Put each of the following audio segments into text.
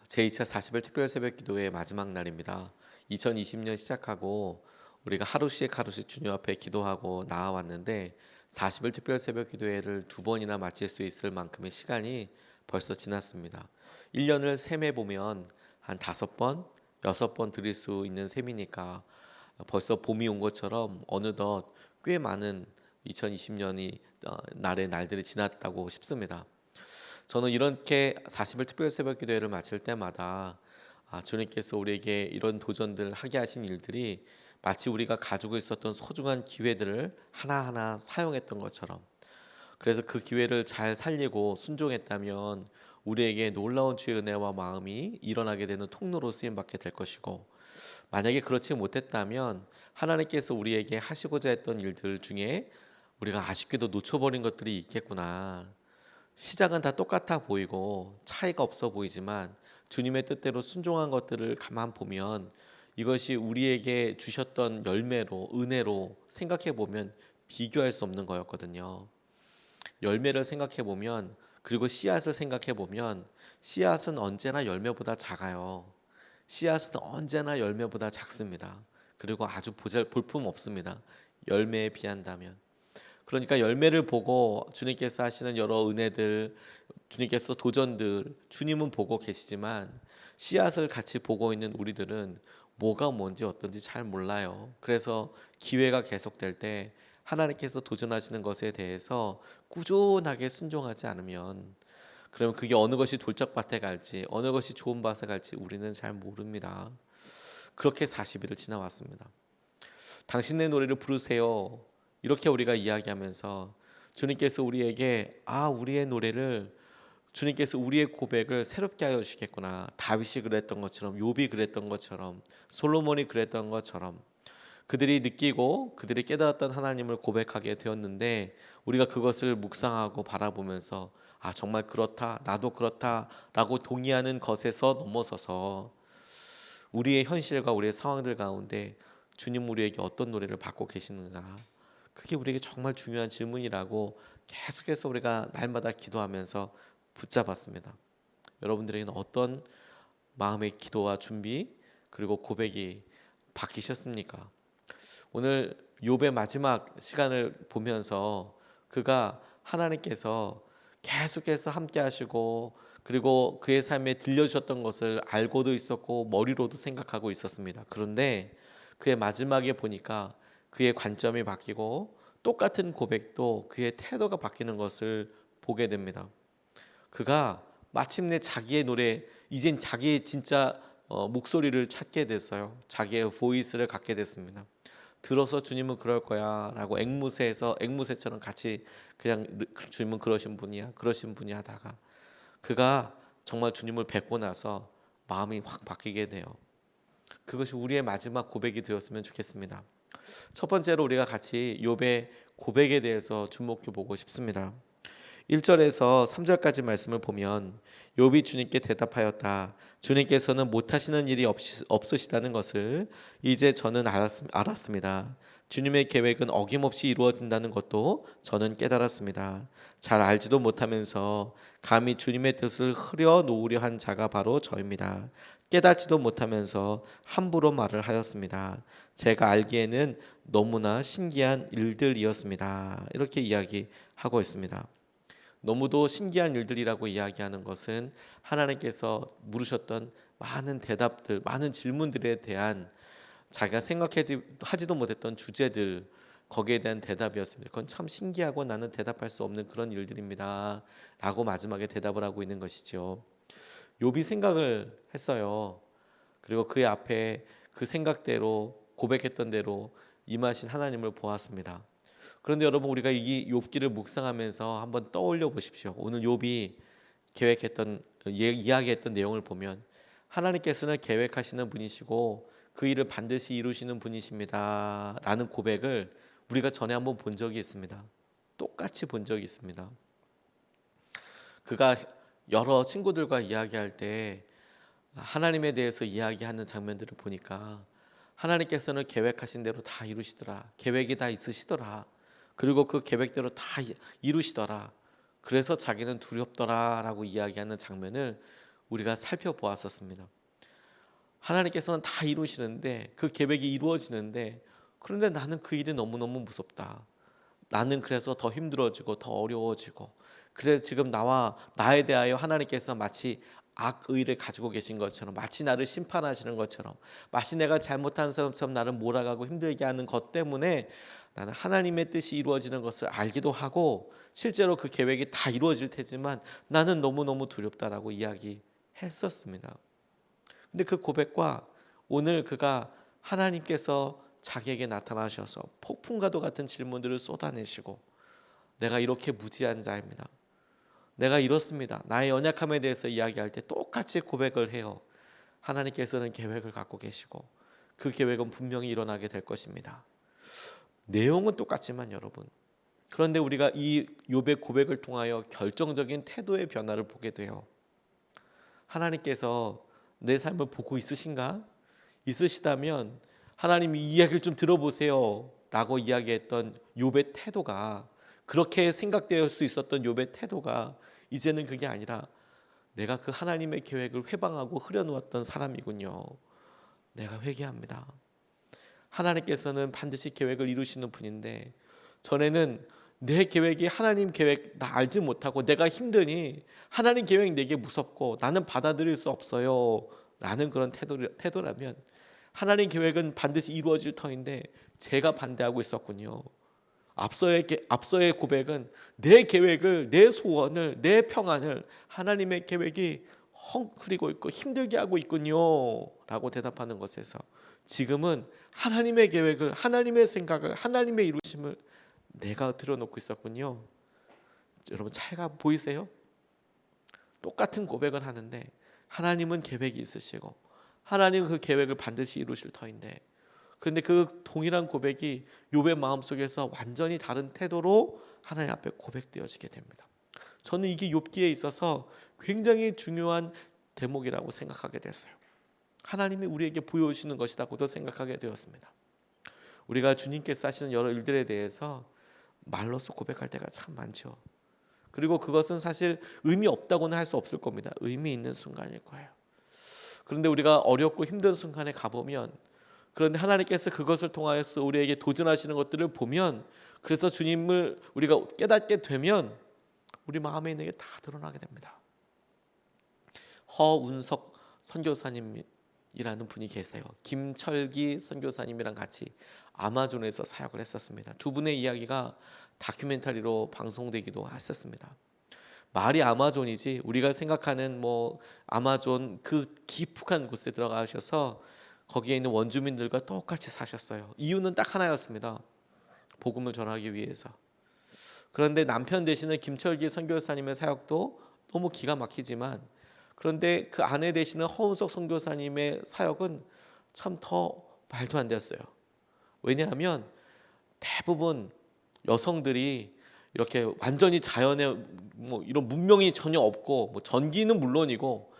제2차 40일 특별 새벽 기도회의 마지막 날입니다. 2020년 시작하고 우리가 하루씩 하루씩 주님 앞에 기도하고 나아왔는데 40일 특별 새벽 기도회를 두 번이나 마칠 수 있을 만큼의 시간이 벌써 지났습니다. 1년을 셈해 보면 한 5번, 6번 드릴 수 있는 셈이니까 벌써 봄이 온 것처럼 어느덧 꽤 많은 2020년이 날의 날들이 지났다고 싶습니다. 저는 이렇게 40일 특별 새벽 기도회를 마칠 때마다 주님께서 우리에게 이런 도전들 하게 하신 일들이 마치 우리가 가지고 있었던 소중한 기회들을 하나하나 사용했던 것처럼, 그래서 그 기회를 잘 살리고 순종했다면 우리에게 놀라운 주의 은혜와 마음이 일어나게 되는 통로로 쓰임 받게 될 것이고, 만약에 그렇지 못했다면 하나님께서 우리에게 하시고자 했던 일들 중에 우리가 아쉽게도 놓쳐버린 것들이 있겠구나. 시작은 다 똑같아 보이고 차이가 없어 보이지만 주님의 뜻대로 순종한 것들을 가만 보면 이것이 우리에게 주셨던 열매로, 은혜로 생각해 보면 비교할 수 없는 거였거든요. 열매를 생각해 보면, 그리고 씨앗을 생각해 보면, 씨앗은 언제나 열매보다 작아요. 씨앗은 언제나 열매보다 작습니다. 그리고 아주 볼품 없습니다. 열매에 비한다면. 그러니까 열매를 보고 주님께서 하시는 여러 은혜들, 주님께서 도전들, 주님은 보고 계시지만 씨앗을 같이 보고 있는 우리들은 뭐가 뭔지 어떤지 잘 몰라요. 그래서 기회가 계속될 때 하나님께서 도전하시는 것에 대해서 꾸준하게 순종하지 않으면, 그러면 그게 어느 것이 돌짝밭에 갈지, 어느 것이 좋은 밭에 갈지 우리는 잘 모릅니다. 그렇게 40일을 지나왔습니다. 당신의 노래를 부르세요, 이렇게 우리가 이야기하면서 주님께서 우리에게 우리의 노래를, 주님께서 우리의 고백을 새롭게 하여 주시겠구나. 다윗이 그랬던 것처럼, 욥이 그랬던 것처럼, 솔로몬이 그랬던 것처럼 그들이 느끼고 그들이 깨달았던 하나님을 고백하게 되었는데, 우리가 그것을 묵상하고 바라보면서 정말 그렇다, 나도 그렇다라고 동의하는 것에서 넘어서서 우리의 현실과 우리의 상황들 가운데 주님 우리에게 어떤 노래를 받고 계시는가, 그게 우리에게 정말 중요한 질문이라고 계속해서 우리가 날마다 기도하면서 붙잡았습니다. 여러분들에게는 어떤 마음의 기도와 준비, 그리고 고백이 바뀌셨습니까? 오늘 욥의 마지막 시간을 보면서 그가 하나님께서 계속해서 함께 하시고, 그리고 그의 삶에 들려주셨던 것을 알고도 있었고 머리로도 생각하고 있었습니다. 그런데 그의 마지막에 보니까 그의 관점이 바뀌고 똑같은 고백도 그의 태도가 바뀌는 것을 보게 됩니다. 그가 마침내 자기의 노래, 이젠 자기의 진짜 목소리를 찾게 됐어요. 자기의 보이스를 갖게 됐습니다. 들어서 주님은 그럴 거야 라고 앵무새처럼 같이 그냥 주님은 그러신 분이야, 그러신 분이 하다가 그가 정말 주님을 뵙고 나서 마음이 확 바뀌게 돼요. 그것이 우리의 마지막 고백이 되었으면 좋겠습니다. 첫 번째로 우리가 같이 욥의 고백에 대해서 주목해 보고 싶습니다. 1절에서 3절까지 말씀을 보면 욥이 주님께 대답하였다. 주님께서는 못하시는 일이 없으시다는 것을 이제 저는 알았습니다. 주님의 계획은 어김없이 이루어진다는 것도 저는 깨달았습니다. 잘 알지도 못하면서 감히 주님의 뜻을 흐려 놓으려 한 자가 바로 저입니다. 깨닫지도 못하면서 함부로 말을 하였습니다. 제가 알기에는 너무나 신기한 일들이었습니다. 이렇게 이야기하고 있습니다. 너무도 신기한 일들이라고 이야기하는 것은 하나님께서 물으셨던 많은 대답들, 많은 질문들에 대한 자기가 생각하지도 못했던 주제들, 거기에 대한 대답이었습니다. 그건 참 신기하고 나는 대답할 수 없는 그런 일들입니다 라고 마지막에 대답을 하고 있는 것이죠. 욥이 생각을 했어요. 그리고 그의 앞에 그 생각대로, 고백했던 대로 임하신 하나님을 보았습니다. 그런데 여러분, 우리가 이 욥기를 묵상하면서 한번 떠올려 보십시오. 오늘 욥이 이야기했던 내용을 보면 하나님께서는 계획하시는 분이시고 그 일을 반드시 이루시는 분이십니다 라는 고백을 우리가 전에 한번 본 적이 있습니다. 똑같이 본 적이 있습니다. 그가 여러 친구들과 이야기할 때 하나님에 대해서 이야기하는 장면들을 보니까 하나님께서는 계획하신 대로 다 이루시더라. 계획이 다 있으시더라. 그리고 그 계획대로 다 이루시더라. 그래서 자기는 두렵더라 라고 이야기하는 장면을 우리가 살펴보았었습니다. 하나님께서는 다 이루시는데 그 계획이 이루어지는데 그런데 나는 그 일이 너무너무 무섭다. 나는 그래서 더 힘들어지고 더 어려워지고 그래 지금 나에 대하여 하나님께서 마치 악의를 가지고 계신 것처럼 마치 나를 심판하시는 것처럼 마치 내가 잘못한 사람처럼 나를 몰아가고 힘들게 하는 것 때문에 나는 하나님의 뜻이 이루어지는 것을 알기도 하고 실제로 그 계획이 다 이루어질 테지만 나는 너무너무 두렵다라고 이야기했었습니다. 근데 그 고백과 오늘 그가 하나님께서 자기에게 나타나셔서 폭풍과도 같은 질문들을 쏟아내시고 내가 이렇게 무지한 자입니다. 내가 이렇습니다. 나의 연약함에 대해서 이야기할 때 똑같이 고백을 해요. 하나님께서는 계획을 갖고 계시고 그 계획은 분명히 일어나게 될 것입니다. 내용은 똑같지만 여러분 그런데 우리가 이 욥의 고백을 통하여 결정적인 태도의 변화를 보게 돼요. 하나님께서 내 삶을 보고 있으신가? 있으시다면 하나님 이 이야기를 좀 들어보세요 라고 이야기했던 욥의 태도가 그렇게 생각될 수 있었던 욥의 태도가 이제는 그게 아니라 내가 그 하나님의 계획을 회방하고 흐려놓았던 사람이군요. 내가 회개합니다. 하나님께서는 반드시 계획을 이루시는 분인데 전에는 내 계획이 하나님 계획 나 알지 못하고 내가 힘드니 하나님 계획 내게 무섭고 나는 받아들일 수 없어요 라는 그런 태도라면 하나님 계획은 반드시 이루어질 터인데 제가 반대하고 있었군요. 앞서의 고백은 내 계획을 내 소원을 내 평안을 하나님의 계획이 헝클이고 있고 힘들게 하고 있군요 라고 대답하는 것에서 지금은 하나님의 계획을 하나님의 생각을 하나님의 이루심을 내가 들여놓고 있었군요. 여러분 차이가 보이세요? 똑같은 고백을 하는데 하나님은 계획이 있으시고 하나님은 그 계획을 반드시 이루실 터인데 그런데 그 동일한 고백이 욥의 마음속에서 완전히 다른 태도로 하나님 앞에 고백되어지게 됩니다. 저는 이게 욥기에 있어서 굉장히 중요한 대목이라고 생각하게 됐어요. 하나님이 우리에게 보여주시는 것이라고도 생각하게 되었습니다. 우리가 주님께서 하시는 여러 일들에 대해서 말로써 고백할 때가 참 많죠. 그리고 그것은 사실 의미 없다고는 할 수 없을 겁니다. 의미 있는 순간일 거예요. 그런데 우리가 어렵고 힘든 순간에 가보면 그런데 하나님께서 그것을 통하여서 우리에게 도전하시는 것들을 보면 그래서 주님을 우리가 깨닫게 되면 우리 마음에 있는 게 다 드러나게 됩니다. 허운석 선교사님이라는 분이 계세요. 김철기 선교사님이랑 같이 아마존에서 사역을 했었습니다. 두 분의 이야기가 다큐멘터리로 방송되기도 했었습니다. 말이 아마존이지 우리가 생각하는 아마존 그 깊숙한 곳에 들어가셔서 거기에 있는 원주민들과 똑같이 사셨어요. 이유는 딱 하나였습니다. 복음을 전하기 위해서. 그런데 남편 되시는 김철기 선교사님의 사역도 너무 기가 막히지만 그런데 그 아내 되시는 허운석 선교사님의 사역은 참 더 말도 안 됐어요. 왜냐하면 대부분 여성들이 이렇게 완전히 자연에 이런 문명이 전혀 없고 전기는 물론이고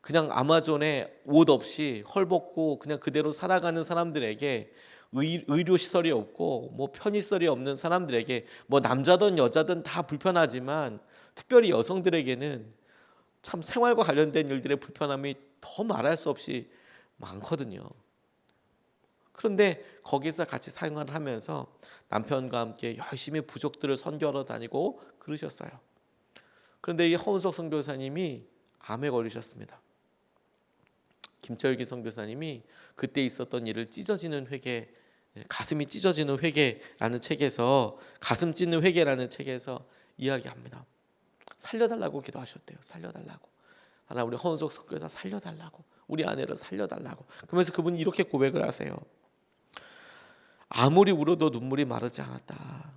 그냥 아마존에 옷 없이 헐벗고 그냥 그대로 살아가는 사람들에게 의료 시설이 없고 편의시설이 없는 사람들에게 남자든 여자든 다 불편하지만 특별히 여성들에게는 참 생활과 관련된 일들의 불편함이 더 말할 수 없이 많거든요. 그런데 거기서 같이 사용을 하면서 남편과 함께 열심히 부족들을 선교하러 다니고 그러셨어요. 그런데 이 허운석 선교사님이 암에 걸리셨습니다. 김철기 선교사님이 그때 있었던 일을 찢어지는 회개, 가슴이 찢어지는 회개라는 책에서 가슴 찢는 회개라는 책에서 이야기합니다. 살려달라고 기도하셨대요. 살려달라고. 하나 우리 허운석 선교사 살려달라고. 우리 아내를 살려달라고. 그러면서 그분이 이렇게 고백을 하세요. 아무리 울어도 눈물이 마르지 않았다.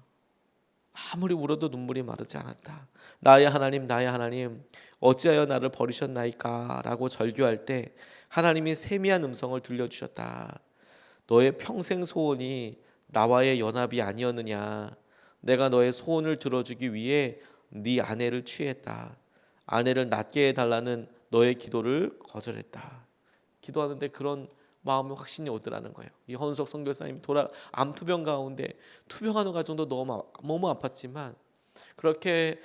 아무리 울어도 눈물이 마르지 않았다. 나의 하나님 어찌하여 나를 버리셨나이까 라고 절규할 때 하나님이 세미한 음성을 들려주셨다. 너의 평생 소원이 나와의 연합이 아니었느냐. 내가 너의 소원을 들어주기 위해 네 아내를 취했다. 아내를 낫게 해달라는 너의 기도를 거절했다. 기도하는데 그런 마음의 확신이 오더라는 거예요. 이 허운석 선교사님 암투병 가운데 투병하는 과정도 너무 아팠지만 그렇게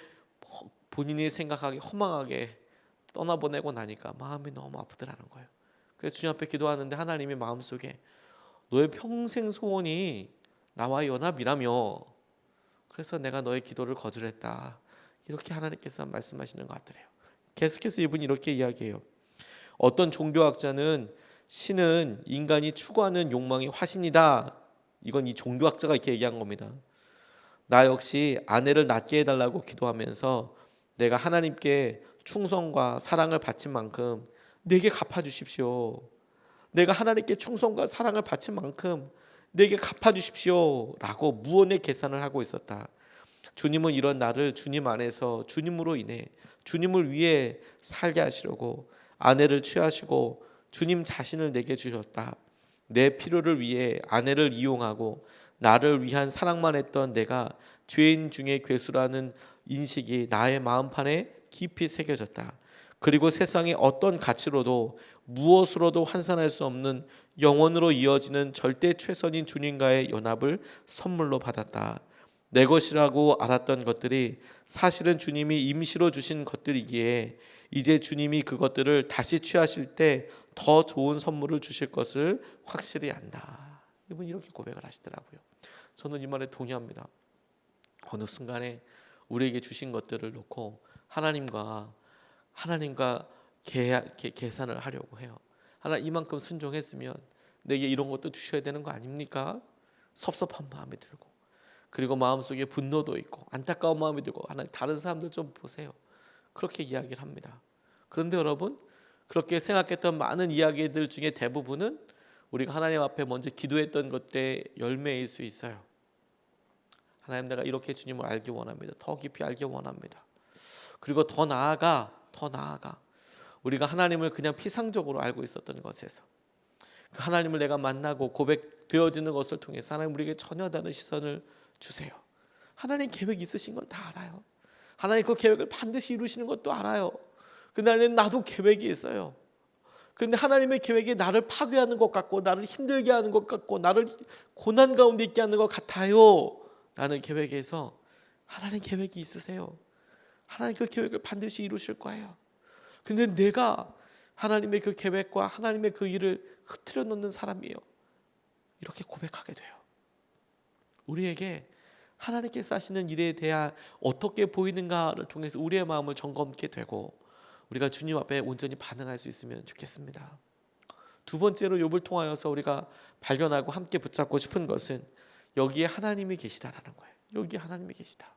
본인이 생각하기 허망하게 떠나보내고 나니까 마음이 너무 아프더라는 거예요. 그래서 주님 앞에 기도하는데 하나님의 마음속에 너의 평생 소원이 나와의 연합이라며, 그래서 내가 너의 기도를 거절했다, 이렇게 하나님께서 말씀하시는 것 같더래요. 계속해서 이분이 이렇게 이야기해요. 어떤 종교학자는 신은 인간이 추구하는 욕망의 화신이다. 이건 이 종교학자가 이렇게 얘기한 겁니다. 나 역시 아내를 낳게 해달라고 기도하면서 내가 하나님께 충성과 사랑을 바친 만큼 내게 갚아주십시오. 내가 하나님께 충성과 사랑을 바친 만큼 내게 갚아주십시오 라고 무언의 계산을 하고 있었다. 주님은 이런 나를 주님 안에서 주님으로 인해 주님을 위해 살게 하시려고 아내를 취하시고 주님 자신을 내게 주셨다. 내 필요를 위해 아내를 이용하고 나를 위한 사랑만 했던 내가 죄인 중에 괴수라는 인식이 나의 마음판에 깊이 새겨졌다. 그리고 세상의 어떤 가치로도 무엇으로도 환산할 수 없는 영원으로 이어지는 절대 최선인 주님과의 연합을 선물로 받았다. 내 것이라고 알았던 것들이 사실은 주님이 임시로 주신 것들이기에 이제 주님이 그것들을 다시 취하실 때 더 좋은 선물을 주실 것을 확실히 안다. 이분이 이렇게 고백을 하시더라고요. 저는 이 말에 동의합니다. 어느 순간에 우리에게 주신 것들을 놓고 하나님과 계산을 하려고 해요. 하나님 이만큼 순종했으면 내게 이런 것도 주셔야 되는 거 아닙니까? 섭섭한 마음이 들고, 그리고 마음속에 분노도 있고 안타까운 마음이 들고, 하나님 다른 사람들 좀 보세요, 그렇게 이야기를 합니다. 그런데 여러분, 그렇게 생각했던 많은 이야기들 중에 대부분은 우리가 하나님 앞에 먼저 기도했던 것들의 열매일 수 있어요. 하나님, 내가 이렇게 주님을 알기 원합니다. 더 깊이 알기 원합니다. 그리고 더 나아가 우리가 하나님을 그냥 피상적으로 알고 있었던 것에서 그 하나님을 내가 만나고 고백되어지는 것을 통해서 하나님 우리에게 전혀 다른 시선을 주세요. 하나님 계획이 있으신 건 다 알아요. 하나님 그 계획을 반드시 이루시는 것도 알아요. 근데 나도 계획이 있어요. 그런데 하나님의 계획이 나를 파괴하는 것 같고, 나를 힘들게 하는 것 같고, 나를 고난 가운데 있게 하는 것 같아요 라는 계획에서, 하나님 계획이 있으세요. 하나님 그 계획을 반드시 이루실 거예요. 근데 내가 하나님의 그 계획과 하나님의 그 일을 흐트려 놓는 사람이에요. 이렇게 고백하게 돼요. 우리에게 하나님께서 하시는 일에 대한 어떻게 보이는가를 통해서 우리의 마음을 점검하게 되고, 우리가 주님 앞에 온전히 반응할 수 있으면 좋겠습니다. 두 번째로 욥을 통하여서 우리가 발견하고 함께 붙잡고 싶은 것은 여기에 하나님이 계시다라는 거예요. 여기에 하나님이 계시다.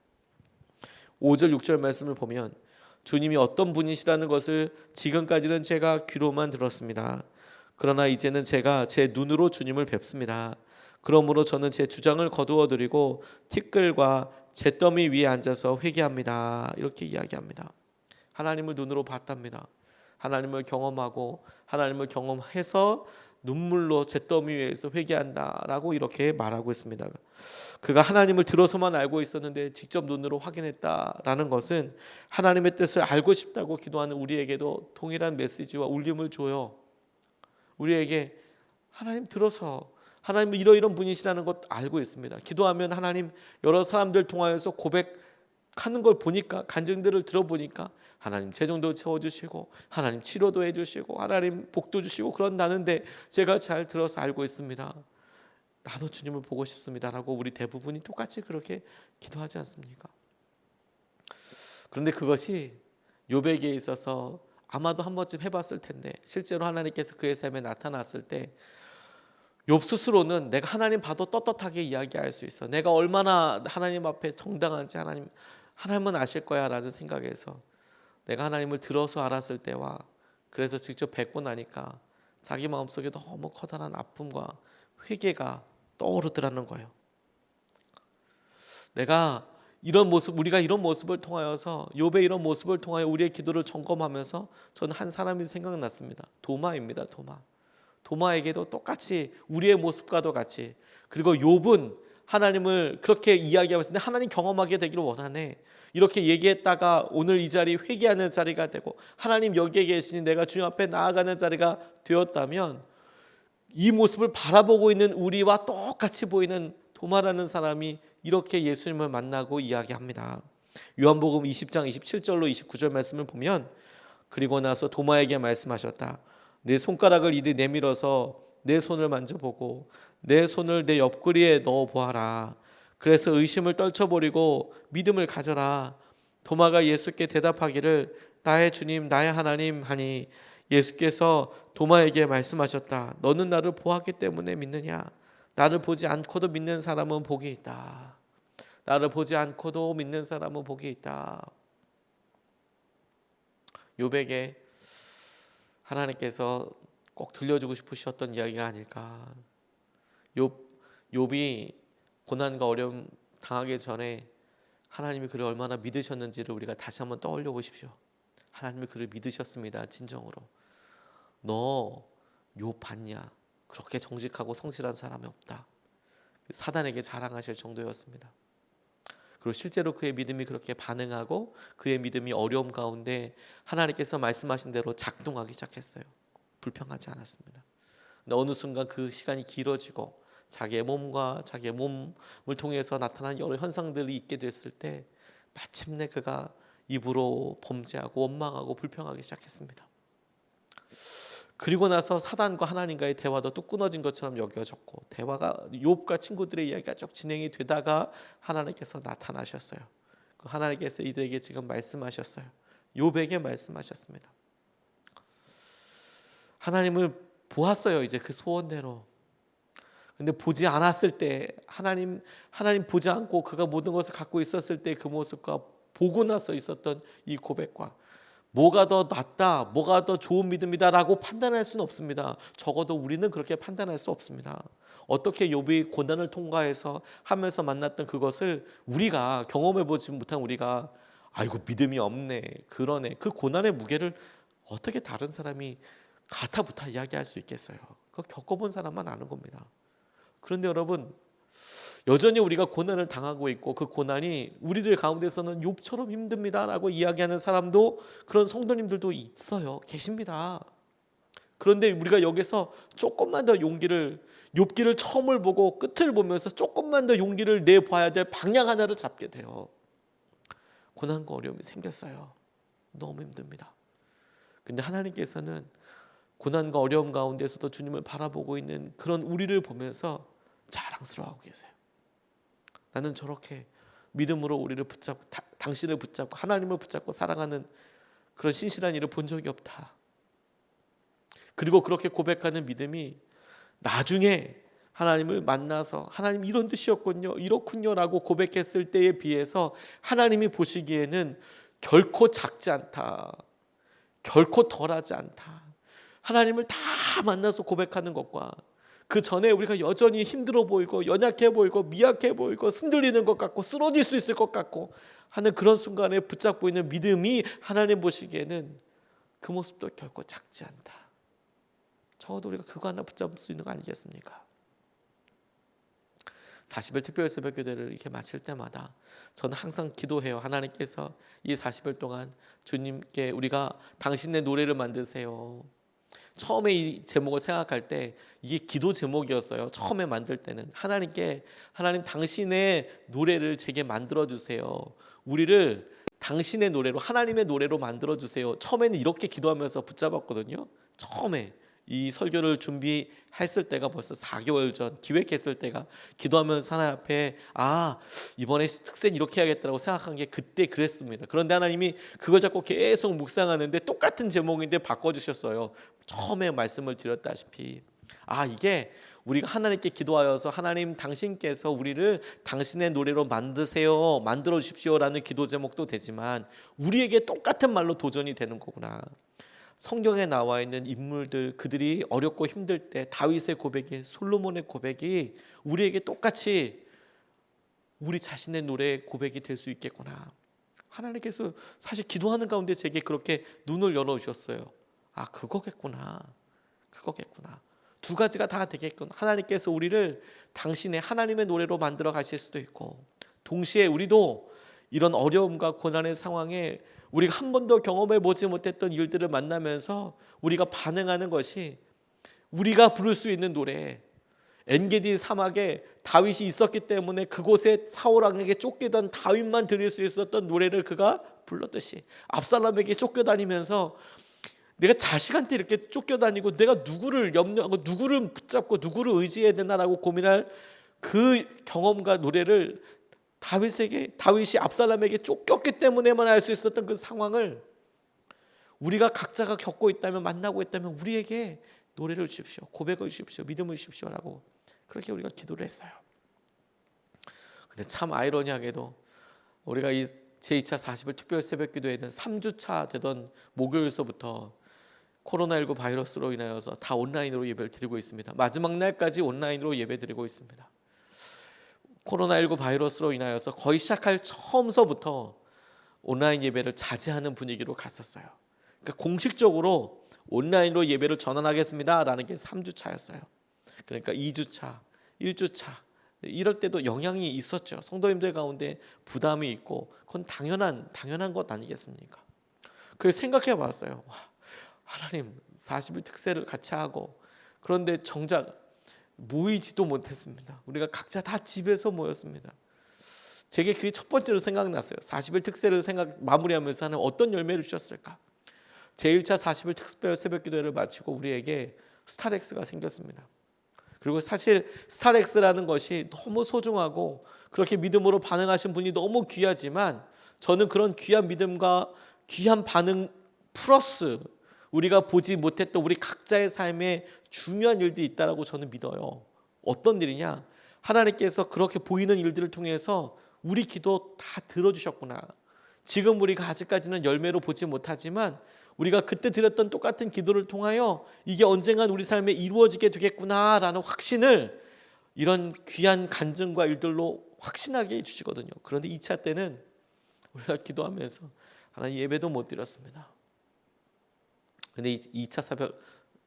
5절 6절 말씀을 보면 주님이 어떤 분이시라는 것을 지금까지는 제가 귀로만 들었습니다. 그러나 이제는 제가 제 눈으로 주님을 뵙습니다. 그러므로 저는 제 주장을 거두어 드리고 티끌과 잿더미 위에 앉아서 회개합니다. 이렇게 이야기합니다. 하나님을 눈으로 봤답니다. 하나님을 경험하고 하나님을 경험해서 눈물로 잿더미 위에서 회개한다라고 이렇게 말하고 있습니다. 그가 하나님을 들어서만 알고 있었는데 직접 눈으로 확인했다라는 것은 하나님의 뜻을 알고 싶다고 기도하는 우리에게도 동일한 메시지와 울림을 줘요. 우리에게 하나님 들어서 하나님은 이러이런 분이시라는 것 알고 있습니다. 기도하면 하나님 여러 사람들 통하여서 고백하는 걸 보니까, 간증들을 들어보니까 하나님 재정도 채워주시고 하나님 치료도 해주시고 하나님 복도 주시고 그런다는데 제가 잘 들어서 알고 있습니다. 나도 주님을 보고 싶습니다라고 우리 대부분이 똑같이 그렇게 기도하지 않습니까? 그런데 그것이 욥에게 있어서 아마도 한 번쯤 해봤을 텐데, 실제로 하나님께서 그의 삶에 나타났을 때 욥 스스로는 내가 하나님 봐도 떳떳하게 이야기할 수 있어, 내가 얼마나 하나님 앞에 정당한지 하나님은 아실 거야 라는 생각에서 내가 하나님을 들어서 알았을 때와 그래서 직접 뵙고 나니까 자기 마음속에 너무 커다란 아픔과 회개가 떠오르더라는 거예요. 내가 이런 모습, 우리가 이런 모습을 통하여서, 욥의 이런 모습을 통하여 우리의 기도를 점검하면서 저는 한 사람이 생각났습니다. 도마입니다. 도마에게도 똑같이 우리의 모습과도 같이, 그리고 욥은 하나님을 그렇게 이야기하고 있는데 하나님 경험하게 되기를 원하네, 이렇게 얘기했다가 오늘 이 자리 회개하는 자리가 되고 하나님 여기에 계시니 내가 주님 앞에 나아가는 자리가 되었다면, 이 모습을 바라보고 있는 우리와 똑같이 보이는 도마라는 사람이 이렇게 예수님을 만나고 이야기합니다. 요한복음 20장 27절로 29절 말씀을 보면 그리고 나서 도마에게 말씀하셨다. 내 손가락을 이리 내밀어서 내 손을 만져보고 내 손을 내 옆구리에 넣어 보아라. 그래서 의심을 떨쳐버리고 믿음을 가져라. 도마가 예수께 대답하기를 나의 주님 나의 하나님 하니 예수께서 도마에게 말씀하셨다. 너는 나를 보았기 때문에 믿느냐? 나를 보지 않고도 믿는 사람은 복이 있다. 나를 보지 않고도 믿는 사람은 복이 있다. 욥에게 하나님께서 꼭 들려주고 싶으셨던 이야기가 아닐까. 욥이 고난과 어려움 당하기 전에 하나님이 그를 얼마나 믿으셨는지를 우리가 다시 한번 떠올려 보십시오. 하나님이 그를 믿으셨습니다. 진정으로. 너 욥 봤냐? 그렇게 정직하고 성실한 사람이 없다. 사단에게 자랑하실 정도였습니다. 그리고 실제로 그의 믿음이 그렇게 반응하고 그의 믿음이 어려움 가운데 하나님께서 말씀하신 대로 작동하기 시작했어요. 불평하지 않았습니다. 근데 어느 순간 그 시간이 길어지고 자기의 몸과 자기의 몸을 통해서 나타난 여러 현상들이 있게 됐을 때 마침내 그가 입으로 범죄하고 원망하고 불평하기 시작했습니다. 그리고 나서 사단과 하나님과의 대화도 뚝 끊어진 것처럼 여겨졌고 대화가 욥과 친구들의 이야기가 쭉 진행이 되다가 하나님께서 나타나셨어요. 그 하나님께서 이들에게 지금 말씀하셨어요. 욥에게 말씀하셨습니다. 하나님을 보았어요. 이제 그 소원대로. 근데 보지 않았을 때 하나님 보지 않고 그가 모든 것을 갖고 있었을 때 그 모습과 보고 나서 있었던 이 고백과 뭐가 더 낫다, 뭐가 더 좋은 믿음이다라고 판단할 수는 없습니다. 적어도 우리는 그렇게 판단할 수 없습니다. 어떻게 욥이 고난을 통과해서 하면서 만났던 그것을 우리가 경험해보지 못한 우리가 아이고 믿음이 없네, 그러네, 그 고난의 무게를 어떻게 다른 사람이 가타부타 이야기할 수 있겠어요? 그거 겪어본 사람만 아는 겁니다. 그런데 여러분 여전히 우리가 고난을 당하고 있고 그 고난이 우리들 가운데서는 욥처럼 힘듭니다라고 이야기하는 사람도 그런 성도님들도 있어요. 계십니다. 그런데 우리가 여기서 조금만 더 용기를 욥기를 처음을 보고 끝을 보면서 조금만 더 용기를 내봐야 될 방향 하나를 잡게 돼요. 고난과 어려움이 생겼어요. 너무 힘듭니다. 근데 하나님께서는 고난과 어려움 가운데서도 주님을 바라보고 있는 그런 우리를 보면서 자랑스러워하고 계세요. 나는 저렇게 믿음으로 우리를 붙잡고 당신을 붙잡고 하나님을 붙잡고 사랑하는 그런 신실한 일을 본 적이 없다. 그리고 그렇게 고백하는 믿음이 나중에 하나님을 만나서 하나님 이런 뜻이었군요, 이렇군요 라고 고백했을 때에 비해서 하나님이 보시기에는 결코 작지 않다, 결코 덜하지 않다. 하나님을 다 만나서 고백하는 것과 그 전에 우리가 여전히 힘들어 보이고 연약해 보이고 미약해 보이고 흔들리는 것 같고 쓰러질 수 있을 것 같고 하는 그런 순간에 붙잡고 있는 믿음이 하나님 보시기에는 그 모습도 결코 작지 않다. 적어도 우리가 그거 하나 붙잡을 수 있는 거 아니겠습니까? 40일 특별 새벽 기도를 이렇게 마칠 때마다 저는 항상 기도해요. 하나님께서 이 40일 동안 주님께 우리가 당신의 노래를 만드세요. 처음에 이 제목을 생각할 때 이게 기도 제목이었어요. 처음에 만들 때는 하나님 당신의 노래를 제게 만들어 주세요. 우리를 당신의 노래로 하나님의 노래로 만들어 주세요. 처음에는 이렇게 기도하면서 붙잡았거든요. 처음에 이 설교를 준비했을 때가 벌써 4개월 전 기획했을 때가 기도하면서 하나님 앞에 이번에 특세는 이렇게 해야겠다고 생각한 게 그때 그랬습니다. 그런데 하나님이 그걸 잡고 계속 묵상하는데 똑같은 제목인데 바꿔주셨어요. 처음에 말씀을 드렸다시피 이게 우리가 하나님께 기도하여서 하나님 당신께서 우리를 당신의 노래로 만드세요, 만들어 주십시오라는 기도 제목도 되지만 우리에게 똑같은 말로 도전이 되는 거구나. 성경에 나와 있는 인물들 그들이 어렵고 힘들 때 다윗의 고백이 솔로몬의 고백이 우리에게 똑같이 우리 자신의 노래의 고백이 될 수 있겠구나. 하나님께서 사실 기도하는 가운데 제게 그렇게 눈을 열어주셨어요. 그거겠구나. 두 가지가 다 되겠구나. 하나님께서 우리를 당신의 하나님의 노래로 만들어 가실 수도 있고 동시에 우리도 이런 어려움과 고난의 상황에 우리가 한 번도 경험해 보지 못했던 일들을 만나면서 우리가 반응하는 것이 우리가 부를 수 있는 노래, 엔게디 사막에 다윗이 있었기 때문에 그곳에 사울 왕에게 쫓기던 다윗만 들을 수 있었던 노래를 그가 불렀듯이 압살롬에게 쫓겨다니면서 내가 자식한테 이렇게 쫓겨다니고 내가 누구를 염려하고 누구를 붙잡고 누구를 의지해야 되나라고 고민할 그 경험과 노래를 다윗이 압살롬에게 쫓겼기 때문에만 알 수 있었던 그 상황을 우리가 각자가 겪고 있다면, 만나고 있다면 우리에게 노래를 주십시오, 고백을 주십시오, 믿음을 주십시오라고 그렇게 우리가 기도를 했어요. 근데 참 아이러니하게도 우리가 이 제2차 40일 특별 새벽 기도에는 3주차 되던 목요일서부터 코로나19 바이러스로 인하여서 다 온라인으로 예배를 드리고 있습니다. 마지막 날까지 온라인으로 예배 드리고 있습니다. 코로나19 바이러스로 인하여서 거의 시작할 처음서부터 온라인 예배를 자제하는 분위기로 갔었어요. 그러니까 공식적으로 온라인으로 예배를 전환하겠습니다라는 게 3주차였어요. 그러니까 2주차, 1주차 이럴 때도 영향이 있었죠. 성도님들 가운데 부담이 있고 그건 당연한 것 아니겠습니까? 그래서 생각해 봤어요. 와, 하나님 40일 특세를 같이 하고 그런데 정작 모이지도 못했습니다. 우리가 각자 다 집에서 모였습니다. 제게 그게 첫 번째로 생각났어요. 40일 특세를 마무리하면서 하는 어떤 열매를 주셨을까? 제1차 40일 특별 새벽기도회를 마치고 우리에게 스타렉스가 생겼습니다. 그리고 사실 스타렉스라는 것이 너무 소중하고 그렇게 믿음으로 반응하신 분이 너무 귀하지만 저는 그런 귀한 믿음과 귀한 반응 플러스 우리가 보지 못했던 우리 각자의 삶에 중요한 일들이 있다라고 저는 믿어요. 어떤 일이냐? 하나님께서 그렇게 보이는 일들을 통해서 우리 기도 다 들어주셨구나. 지금 우리가 아직까지는 열매로 보지 못하지만 우리가 그때 드렸던 똑같은 기도를 통하여 이게 언젠간 우리 삶에 이루어지게 되겠구나라는 확신을 이런 귀한 간증과 일들로 확신하게 해주시거든요. 그런데 2차 때는 우리가 기도하면서 하나님 예배도 못 드렸습니다. 근데 2차 새벽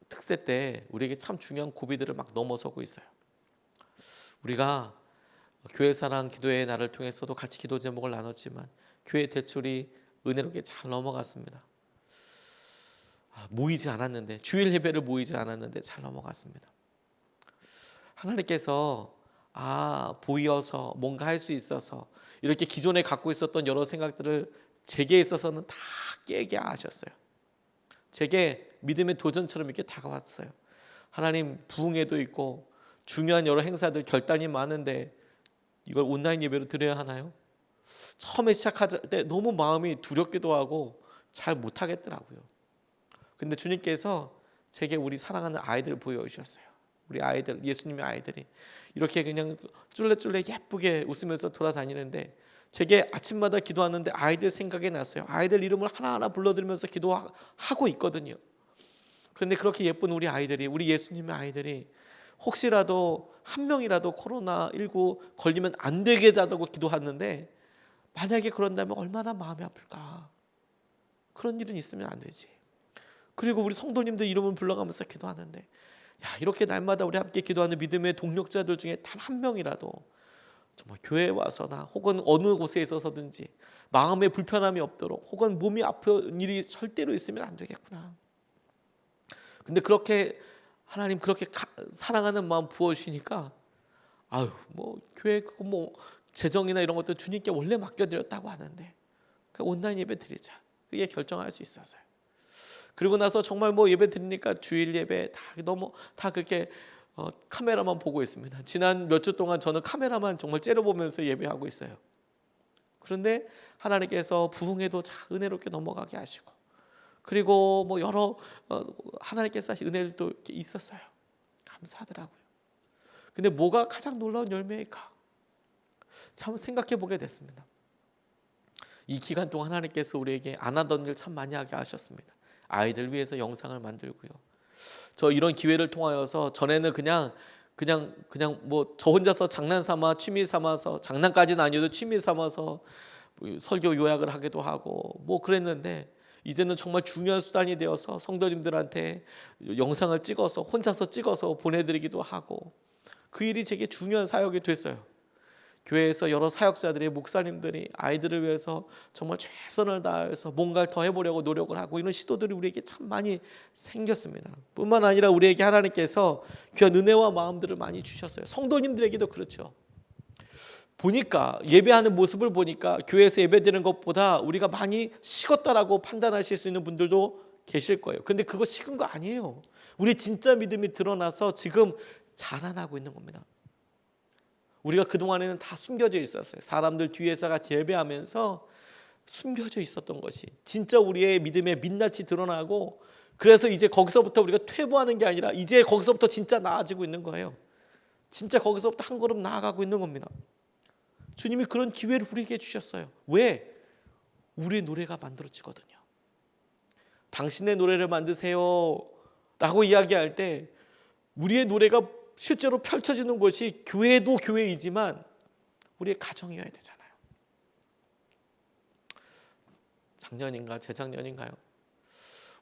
특세 때 우리에게 참 중요한 고비들을 막 넘어서고 있어요. 우리가 교회 사랑 기도의 날을 통해서도 같이 기도 제목을 나눴지만 교회 대출이 은혜롭게 잘 넘어갔습니다. 모이지 않았는데 주일 예배를 모이지 않았는데 잘 넘어갔습니다. 하나님께서 보여서 뭔가 할 수 있어서 이렇게 기존에 갖고 있었던 여러 생각들을 제게 있어서는 다 깨게 하셨어요. 제게 믿음의 도전처럼 이렇게 다가왔어요. 하나님 부흥회도 있고 중요한 여러 행사들 결단이 많은데 이걸 온라인 예배로 드려야 하나요? 처음에 시작할 때 너무 마음이 두렵기도 하고 잘 못하겠더라고요. 근데 주님께서 제게 우리 사랑하는 아이들을 보여주셨어요. 우리 아이들, 예수님의 아이들이 이렇게 그냥 쫄래쫄래 예쁘게 웃으면서 돌아다니는데 제게 아침마다 기도하는데 아이들 생각이 났어요. 아이들 이름을 하나하나 불러드리면서 기도하고 있거든요. 그런데 그렇게 예쁜 우리 아이들이, 우리 예수님의 아이들이 혹시라도 한 명이라도 코로나19 걸리면 안 되게 해달라고 기도하는데 만약에 그런다면 얼마나 마음이 아플까. 그런 일은 있으면 안 되지. 그리고 우리 성도님들 이름을 불러가면서 기도하는데 이렇게 날마다 우리 함께 기도하는 믿음의 동력자들 중에 단 한 명이라도 정말 교회에 와서나 혹은 어느 곳에 있어서든지 마음에 불편함이 없도록 혹은 몸이 아픈 일이 절대로 있으면 안 되겠구나. 근데 그렇게 하나님 그렇게 사랑하는 마음 부어주시니까 교회 그거 재정이나 이런 것들 주님께 원래 맡겨드렸다고 하는데 온라인 예배 드리자. 그게 결정할 수 있었어요. 그리고 나서 정말 예배 드리니까 주일 예배 다 그렇게 카메라만 보고 있습니다. 지난 몇 주 동안 저는 카메라만 정말 째려보면서 예배하고 있어요. 그런데 하나님께서 부흥회도 잘 은혜롭게 넘어가게 하시고 그리고 여러 하나님께서 하신 은혜들도 있었어요. 감사하더라고요. 근데 뭐가 가장 놀라운 열매일까? 참 생각해 보게 됐습니다. 이 기간 동안 하나님께서 우리에게 안 하던 일 참 많이 하게 하셨습니다. 아이들 위해서 영상을 만들고요. 저 이런 기회를 통하여서 전에는 그냥 저 혼자서 장난삼아 취미 삼아서 장난까지는 아니어도 취미 삼아서 설교 요약을 하기도 하고 그랬는데 이제는 정말 중요한 수단이 되어서 성도님들한테 영상을 혼자서 찍어서 보내드리기도 하고 그 일이 제게 중요한 사역이 됐어요. 교회에서 여러 사역자들이 목사님들이 아이들을 위해서 정말 최선을 다해서 뭔가를 더 해보려고 노력을 하고 이런 시도들이 우리에게 참 많이 생겼습니다. 뿐만 아니라 우리에게 하나님께서 귀한 은혜와 마음들을 많이 주셨어요. 성도님들에게도 그렇죠. 보니까 예배하는 모습을 보니까 교회에서 예배드리는 것보다 우리가 많이 식었다라고 판단하실 수 있는 분들도 계실 거예요. 근데 그거 식은 거 아니에요. 우리 진짜 믿음이 드러나서 지금 자라나고 있는 겁니다. 우리가 그동안에는 다 숨겨져 있었어요. 사람들 뒤에서 같이 예배하면서 숨겨져 있었던 것이 진짜 우리의 믿음의 민낯이 드러나고, 그래서 이제 거기서부터 우리가 퇴보하는 게 아니라 이제 거기서부터 진짜 나아지고 있는 거예요. 진짜 거기서부터 한 걸음 나아가고 있는 겁니다. 주님이 그런 기회를 우리에게 주셨어요. 왜? 우리의 노래가 만들어지거든요. 당신의 노래를 만드세요 라고 이야기할 때 우리의 노래가 실제로 펼쳐지는 것이 교회도 교회이지만 우리의 가정이어야 되잖아요. 작년인가 재작년인가요?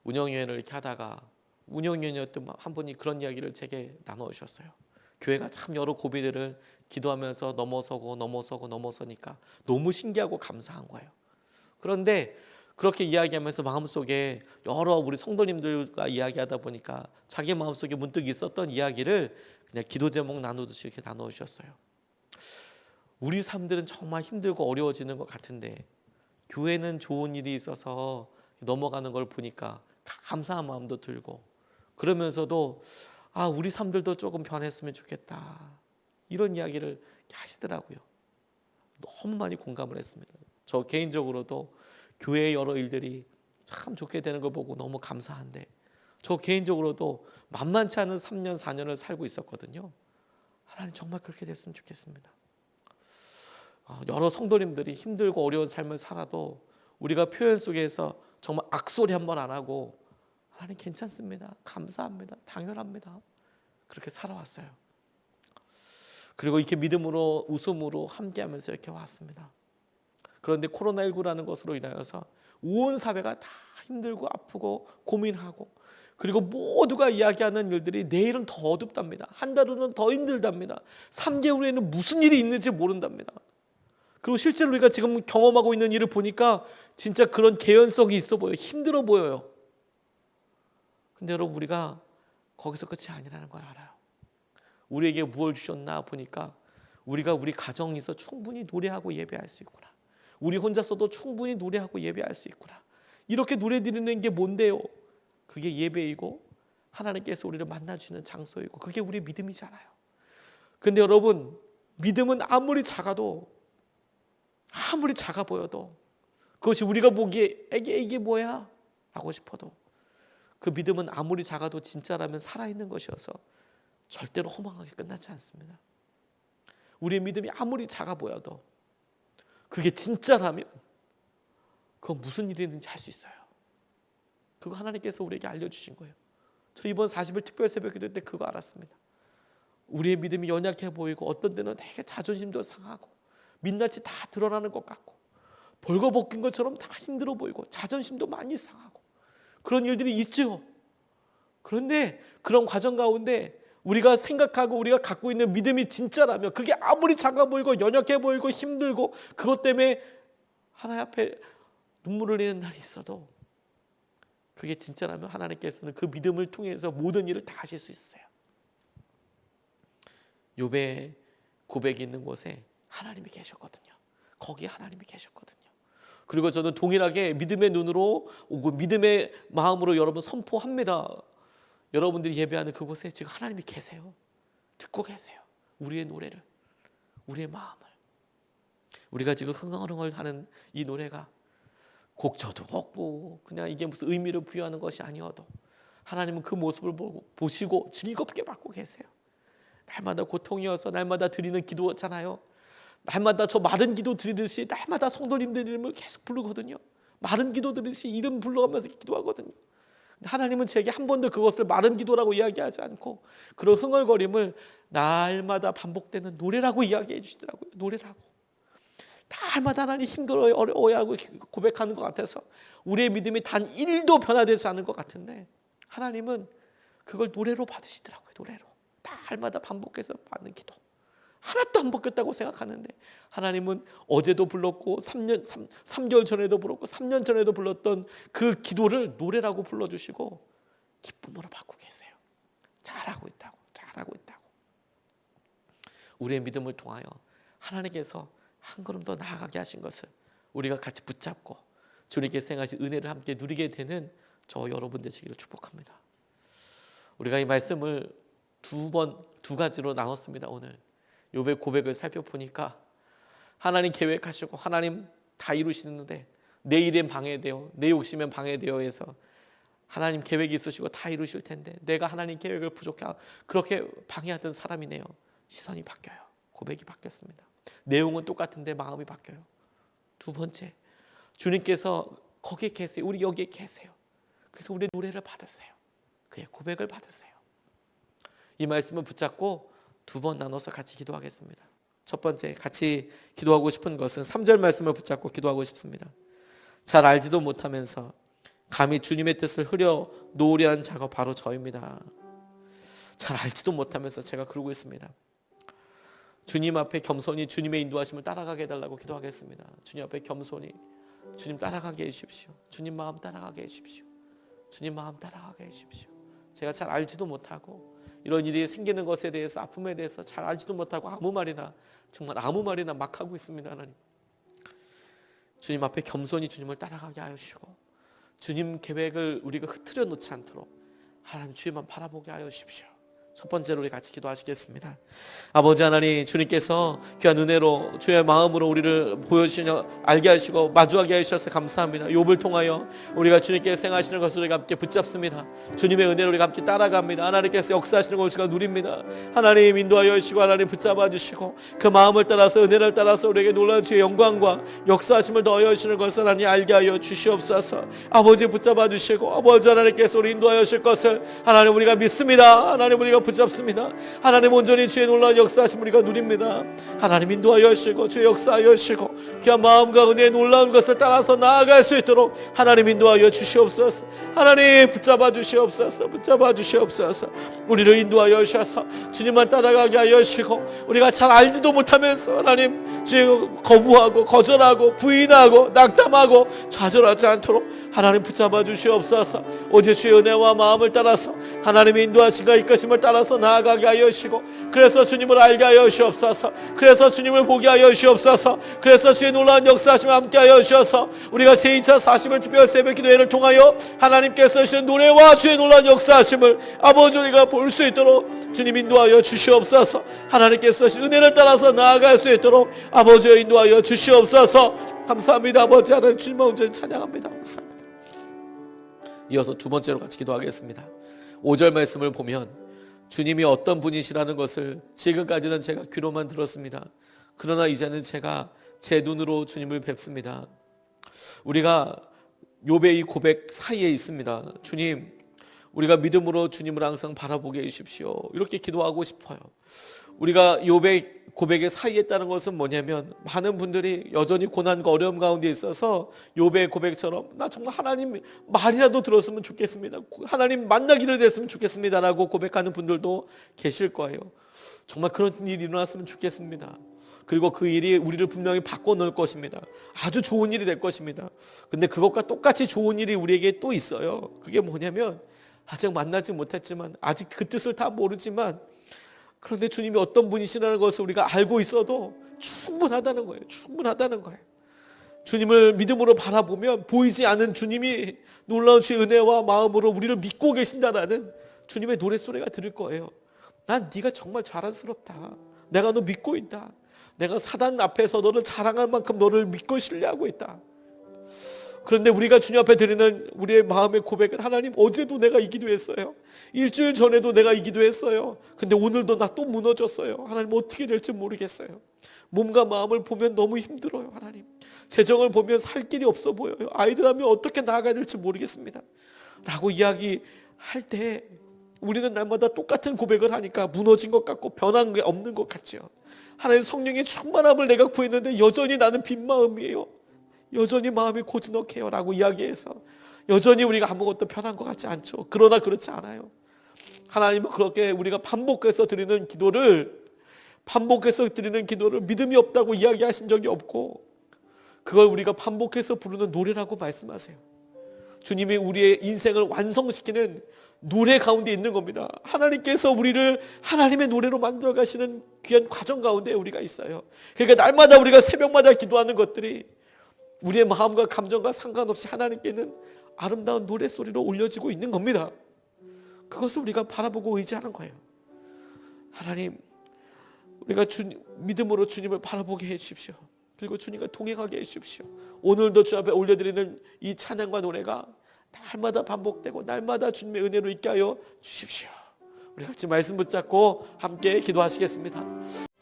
운영위원회를 이렇게 하다가 운영위원회였던 한 분이 그런 이야기를 제게 나눠주셨어요. 교회가 참 여러 고비들을 기도하면서 넘어서니까 너무 신기하고 감사한 거예요. 그런데 그렇게 이야기하면서 마음속에 여러 우리 성도님들과 이야기하다 보니까 자기 마음속에 문득 있었던 이야기를 그냥 기도 제목 나누듯이 이렇게 나눠주셨어요. 우리 삶들은 정말 힘들고 어려워지는 것 같은데 교회는 좋은 일이 있어서 넘어가는 걸 보니까 감사한 마음도 들고, 그러면서도 우리 삶들도 조금 변했으면 좋겠다, 이런 이야기를 하시더라고요. 너무 많이 공감을 했습니다. 저 개인적으로도 교회의 여러 일들이 참 좋게 되는 걸 보고 너무 감사한데, 저 개인적으로도 만만치 않은 3년 4년을 살고 있었거든요. 하나님 정말 그렇게 됐으면 좋겠습니다. 여러 성도님들이 힘들고 어려운 삶을 살아도 우리가 표현 속에서 정말 악소리 한번 안 하고 하나님 괜찮습니다, 감사합니다, 당연합니다, 그렇게 살아왔어요. 그리고 이렇게 믿음으로 웃음으로 함께하면서 이렇게 왔습니다. 그런데 코로나19라는 것으로 인하여서 온 사회가 다 힘들고 아프고 고민하고, 그리고 모두가 이야기하는 일들이 내일은 더 어둡답니다. 한 달 후는 더 힘들답니다. 3개월 후에는 무슨 일이 있는지 모른답니다. 그리고 실제로 우리가 지금 경험하고 있는 일을 보니까 진짜 그런 개연성이 있어 보여요. 힘들어 보여요. 근데 여러분, 우리가 거기서 끝이 아니라는 걸 알아요. 우리에게 무엇을 주셨나 보니까 우리가 우리 가정에서 충분히 노래하고 예배할 수 있구나, 우리 혼자서도 충분히 노래하고 예배할 수 있구나, 이렇게 노래 드리는 게 뭔데요? 그게 예배이고 하나님께서 우리를 만나주시는 장소이고 그게 우리의 믿음이잖아요. 근데 여러분, 믿음은 아무리 작아 보여도, 그것이 우리가 보기에 이게 뭐야 하고 싶어도, 그 믿음은 아무리 작아도 진짜라면 살아있는 것이어서 절대로 허망하게 끝나지 않습니다. 우리의 믿음이 아무리 작아 보여도 그게 진짜라면 그건 무슨 일이든지 할 수 있어요. 그거 하나님께서 우리에게 알려주신 거예요. 저 이번 40일 특별 새벽 기도 때 그거 알았습니다. 우리의 믿음이 연약해 보이고 어떤 때는 되게 자존심도 상하고 민낯이 다 드러나는 것 같고 벌거벗긴 것처럼 다 힘들어 보이고 자존심도 많이 상하고 그런 일들이 있죠. 그런데 그런 과정 가운데 우리가 생각하고 우리가 갖고 있는 믿음이 진짜라면, 그게 아무리 작아 보이고 연약해 보이고 힘들고 그것 때문에 하나님 앞에 눈물을 흘리는 날이 있어도 그게 진짜라면 하나님께서는 그 믿음을 통해서 모든 일을 다 하실 수 있어요. 욥의 고백이 있는 곳에 하나님이 계셨거든요. 거기에 하나님이 계셨거든요. 그리고 저는 동일하게 믿음의 눈으로, 믿음의 마음으로 여러분 선포합니다. 여러분들이 예배하는 그곳에 지금 하나님이 계세요. 듣고 계세요. 우리의 노래를, 우리의 마음을. 우리가 지금 흥얼흥얼하는 이 노래가 곡조도 없고 그냥 이게 무슨 의미를 부여하는 것이 아니어도 하나님은 그 모습을 보시고 즐겁게 받고 계세요. 날마다 고통이어서 날마다 드리는 기도잖아요. 날마다 저 마른 기도 드리듯이 날마다 성도님들 이름을 계속 부르거든요. 마른 기도 드리듯이 이름 불러가면서 기도하거든요. 하나님은 제게 한 번도 그것을 마른 기도라고 이야기하지 않고 그런 흥얼거림을 날마다 반복되는 노래라고 이야기해 주시더라고요. 노래라고. 날마다 하나님 힘들어요, 어려워요 하고 고백하는 것 같아서 우리의 믿음이 단 1도 변화되지 않은 것 같은데 하나님은 그걸 노래로 받으시더라고요. 노래로. 날마다 반복해서 받는 기도. 하나도 안 바뀌었다고 생각하는데 하나님은 어제도 불렀고 3개월 전에도 불렀고 3년 전에도 불렀던 그 기도를 노래라고 불러주시고 기쁨으로 받고 계세요. 잘하고 있다고. 우리의 믿음을 통하여 하나님께서 한 걸음 더 나아가게 하신 것을 우리가 같이 붙잡고 주님께서 행하신 은혜를 함께 누리게 되는 저 여러분 되시기를 축복합니다. 우리가 이 말씀을 두 가지로 나눴습니다. 오늘 욥의 고백을 살펴보니까 하나님 계획하시고 하나님 다 이루시는데 내 일엔 방해되어 내 욕심엔 방해되어 해서 하나님 계획이 있으시고 다 이루실 텐데 내가 하나님 계획을 부족해 그렇게 방해하던 사람이네요. 시선이 바뀌어요. 고백이 바뀌었습니다. 내용은 똑같은데 마음이 바뀌어요. 두 번째, 주님께서 거기에 계세요. 우리 여기에 계세요. 그래서 우리 노래를 받으세요. 그의 고백을 받으세요. 이 말씀을 붙잡고 두 번 나눠서 같이 기도하겠습니다. 첫 번째 같이 기도하고 싶은 것은 3절 말씀을 붙잡고 기도하고 싶습니다. 잘 알지도 못하면서 감히 주님의 뜻을 흐려 놓으려 한 자가 바로 저입니다. 잘 알지도 못하면서 제가 그러고 있습니다. 주님 앞에 겸손히 주님의 인도하심을 따라가게 해달라고 기도하겠습니다. 주님 앞에 겸손히 주님 따라가게 해주십시오. 주님 마음 따라가게 해주십시오. 주님 마음 따라가게 해주십시오. 제가 잘 알지도 못하고 이런 일이 생기는 것에 대해서 아픔에 대해서 잘 알지도 못하고 아무 말이나 정말 아무 말이나 막 하고 있습니다. 하나님 주님 앞에 겸손히 주님을 따라가게 하여 주시고 주님 계획을 우리가 흐트려 놓지 않도록 하나님 주님만 바라보게 하여 주십시오. 첫 번째로 우리 같이 기도하시겠습니다. 아버지 하나님, 주님께서 귀한 은혜로 주의 마음으로 우리를 보여주시며 알게 하시고 마주하게 하셔서 감사합니다. 욥을 통하여 우리가 주님께서 행하시는 것을 우리가 함께 붙잡습니다. 주님의 은혜로 우리가 함께 따라갑니다. 하나님께서 역사하시는 것을 우리가 누립니다. 하나님 인도하여 주시고 하나님 붙잡아 주시고 그 마음을 따라서 은혜를 따라서 우리에게 놀라운 주의 영광과 역사하심을 더하여 주시는 것을 하나님 알게 하여 주시옵소서. 아버지 붙잡아 주시고 아버지 하나님께서 우리 인도하여 주실 것을 하나님 우리가 믿습니다. 하나님 우리가 붙잡습니다. 하나님 온전히 주의 놀라운 역사하심 우리가 누립니다. 하나님 인도하여 주시고 주의 역사하여 주시고 귀한 마음과 은혜의 놀라운 것을 따라서 나아갈 수 있도록 하나님 인도하여 주시옵소서. 하나님 붙잡아 주시옵소서. 붙잡아 주시옵소서. 우리를 인도하여 주셔서 주님만 따라가게 하여 주시고 우리가 잘 알지도 못하면서 하나님 주의 거부하고 거절하고 부인하고 낙담하고 좌절하지 않도록 하나님 붙잡아 주시옵소서. 오직 주의 은혜와 마음을 따라서 하나님의 인도하심과 이끄심을 따라서 나아가게 하여 주시고 그래서 주님을 알게 하여 주시옵소서. 그래서 주님을 보게 하여 주시옵소서. 그래서 주의 놀라운 역사하심을 함께 하여 주셔서 우리가 제2차 40일 특별 새벽 기도회를 통하여 하나님께서 주신 노래와 주의 놀라운 역사하심을 아버지 우리가 볼 수 있도록 주님 인도하여 주시옵소서. 하나님께서 주신 은혜를 따라서 나아갈 수 있도록 아버지여 인도하여 주시옵소서. 감사합니다. 아버지 하나님 주님만 온전히 찬양합니다. 감사합니다. 이어서 두 번째로 같이 기도하겠습니다. 5절 말씀을 보면 주님이 어떤 분이시라는 것을 지금까지는 제가 귀로만 들었습니다. 그러나 이제는 제가 제 눈으로 주님을 뵙습니다. 우리가 욥의 이 고백 사이에 있습니다. 주님, 우리가 믿음으로 주님을 항상 바라보게 해주십시오. 이렇게 기도하고 싶어요. 우리가 욥의 고백의 사이에 있다는 것은 뭐냐면 많은 분들이 여전히 고난과 어려움 가운데 있어서 욥의 고백처럼 나 정말 하나님 말이라도 들었으면 좋겠습니다. 하나님 만나기를 됐으면 좋겠습니다라고 고백하는 분들도 계실 거예요. 정말 그런 일이 일어났으면 좋겠습니다. 그리고 그 일이 우리를 분명히 바꿔놓을 것입니다. 아주 좋은 일이 될 것입니다. 근데 그것과 똑같이 좋은 일이 우리에게 또 있어요. 그게 뭐냐면 아직 만나지 못했지만 아직 그 뜻을 다 모르지만 그런데 주님이 어떤 분이시라는 것을 우리가 알고 있어도 충분하다는 거예요. 충분하다는 거예요. 주님을 믿음으로 바라보면 보이지 않는 주님이 놀라운 주의 은혜와 마음으로 우리를 믿고 계신다라는 주님의 노랫소리가 들을 거예요. 난 네가 정말 자랑스럽다. 내가 너 믿고 있다. 내가 사단 앞에서 너를 자랑할 만큼 너를 믿고 신뢰하고 있다. 그런데 우리가 주님 앞에 드리는 우리의 마음의 고백은 하나님 어제도 내가 이 기도했어요. 일주일 전에도 내가 이 기도했어요. 근데 오늘도 나 또 무너졌어요. 하나님 어떻게 될지 모르겠어요. 몸과 마음을 보면 너무 힘들어요. 하나님 재정을 보면 살 길이 없어 보여요. 아이들 하면 어떻게 나아가야 될지 모르겠습니다. 라고 이야기할 때 우리는 날마다 똑같은 고백을 하니까 무너진 것 같고 변한 게 없는 것 같죠. 하나님 성령의 충만함을 내가 구했는데 여전히 나는 빈 마음이에요. 여전히 마음이 고즈넉해요 라고 이야기해서 여전히 우리가 아무것도 편한 것 같지 않죠. 그러나 그렇지 않아요. 하나님은 그렇게 우리가 반복해서 드리는 기도를 믿음이 없다고 이야기하신 적이 없고 그걸 우리가 반복해서 부르는 노래라고 말씀하세요. 주님이 우리의 인생을 완성시키는 노래 가운데 있는 겁니다. 하나님께서 우리를 하나님의 노래로 만들어 가시는 귀한 과정 가운데 우리가 있어요. 그러니까 날마다 우리가 새벽마다 기도하는 것들이 우리의 마음과 감정과 상관없이 하나님께는 아름다운 노랫소리로 올려지고 있는 겁니다. 그것을 우리가 바라보고 의지하는 거예요. 하나님, 우리가 믿음으로 주님을 바라보게 해주십시오. 그리고 주님과 동행하게 해주십시오. 오늘도 주 앞에 올려드리는 이 찬양과 노래가 날마다 반복되고 날마다 주님의 은혜로 있게 하여 주십시오. 우리 같이 말씀 붙잡고 함께 기도하시겠습니다.